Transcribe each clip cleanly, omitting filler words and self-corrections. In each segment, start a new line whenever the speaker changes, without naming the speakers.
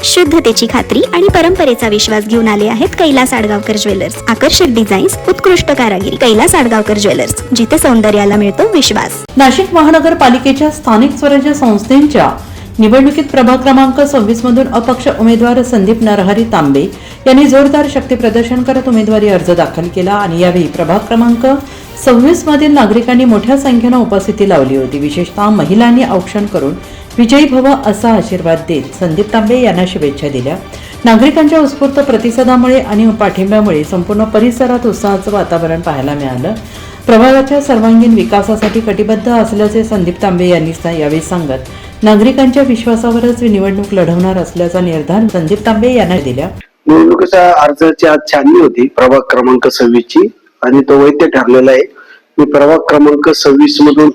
शुद्धतेची खात्री आणि परंपरेचा विश्वास घेऊन आले आहेत कैलास आडगावकर ज्वेलर्स. आकर्षक डिझाईन्स, उत्कृष्ट कारागिरी. कैलास आडगावकर ज्वेलर्स, जिथे सौंदर्याला मिळतो विश्वास.
नाशिक महानगरपालिकेच्या स्थानिक स्वराज्य संस्थेच्या निवडणुकीत प्रभाग क्रमांक 26 मधून अपक्ष उमेदवार संदीप नरहरी तांबे यांनी जोरदार शक्ती प्रदर्शन करत उमेदवारी अर्ज दाखल केला आणि यावेळी प्रभाग क्रमांक 26 मधील नागरिकांनी मोठ्या संख्येने उपस्थिती लावली होती. विशेषतः महिलांनी औक्षण करून विजयी भव असा आशीर्वाद देत संदीप तांबे यांना शुभेच्छा दिल्या. नागरिकांच्या उत्स्फूर्त प्रतिसादामुळे आणि पाठिंब्यामुळे संपूर्ण परिसरात उत्साहाचं वातावरण पाहायला मिळालं. प्रभागाच्या सर्वांगीण विकासासाठी कटिबद्ध असल्याचे संदीप तांबे यांनी यावेळी सांगत नागरिकांच्या विश्वासावरच निवडणूक लढवणार असल्याचा निर्धार संदीप तांबे यांना दिला.
निवडणुकीचा अर्जाची आज छाननी होती प्रभाग क्रमांक 26 ची आणि तो वैध ठरलेला आहे. मी प्रभाग क्रमांक 26 मधून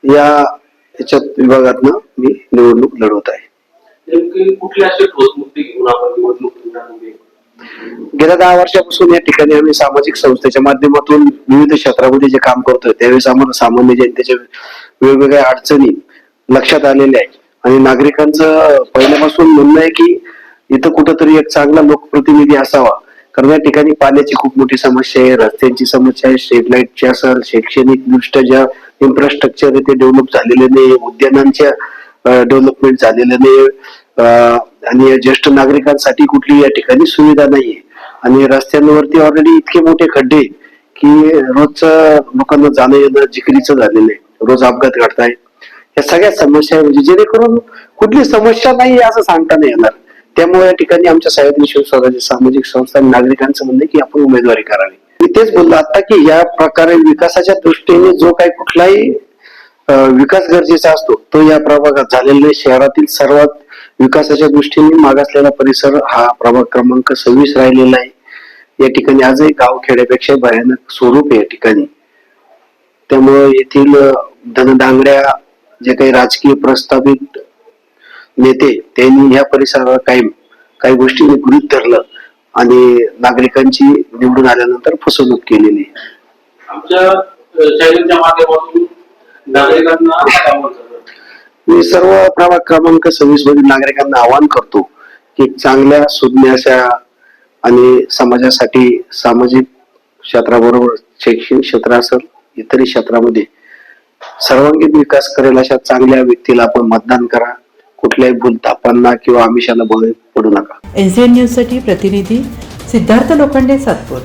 याच्यात विभागातनं मी निवडणूक लढवत आहे. गेल्या 10 वर्षापासून या ठिकाणी आम्ही सामाजिक संस्थेच्या माध्यमातून विविध क्षेत्रामध्ये जे काम करतोय त्यावेळेस आम्हाला सामान्य जनतेच्या वेगवेगळ्या अडचणी लक्षात आलेल्या आहेत आणि नागरिकांचं पहिल्यापासून म्हणणं आहे की इथं कुठंतरी एक चांगला लोकप्रतिनिधी असावा. कारण या ठिकाणी पाण्याची खूप मोठी समस्या आहे, रस्त्यांची समस्या आहे, स्ट्रीट लाईटची असेल, शैक्षणिक दृष्ट्या ज्या इन्फ्रास्ट्रक्चर आहे ते डेव्हलप झालेले नाही, उद्यानांच्या डेव्हलपमेंट झालेलं नाही आणि ज्येष्ठ नागरिकांसाठी कुठली या ठिकाणी सुविधा नाहीये आणि रस्त्यांवरती ऑलरेडी इतके मोठे खड्डे की रोजचं लोकांना जाणं येणं जिकिरीचं झालेलं आहे. रोज अपघात घडताय. या सगळ्या समस्या म्हणजे जेणेकरून कुठली समस्या नाही असं सांगता नाही येणार. त्यामुळे या ठिकाणी आमच्या सह्याद्री शिवस्वराज्य सामाजिक संस्था नागरिकांचं म्हणणं की आपण उमेदवारी करावी. मी तेच बोललो आता की या प्रकारे विकासाच्या दृष्टीने जो काही कुठलाही विकास गरजेचा असतो तो या प्रभागात झालेला नाही. शहरातील सर्वात विकासाच्या दृष्टीने मागासलेला परिसर हा प्रभाग क्रमांक 26 राहिलेला आहे. या ठिकाणी आजही गाव खेड्यापेक्षा भयानक स्वरूप आहे या ठिकाणी. त्यामुळे येथील धनदांगड्या जे काही राजकीय प्रस्थापित नेते त्यांनी या परिसराला काही गोष्टींनी गृहीत धरलं आणि नागरिकांची निवडून आल्यानंतर फसवणूक केलेली. मी सर्व प्रभाग क्रमांक 26 मधील नागरिकांना आवाहन करतो की चांगल्या सुज्ञाशा आणि समाजासाठी सामाजिक क्षेत्राबरोबर शैक्षणिक क्षेत्र असेल इतरही क्षेत्रामध्ये सर्वांगीण विकास करेल अशा चांगल्या व्यक्तीला आपण मतदान करा. कुठल्याही भूलथापांना किंवा आमिषाला बळी पडू नका.
NCN न्यूज साठी प्रतिनिधी सिद्धार्थ लोखंडे, सातपूर.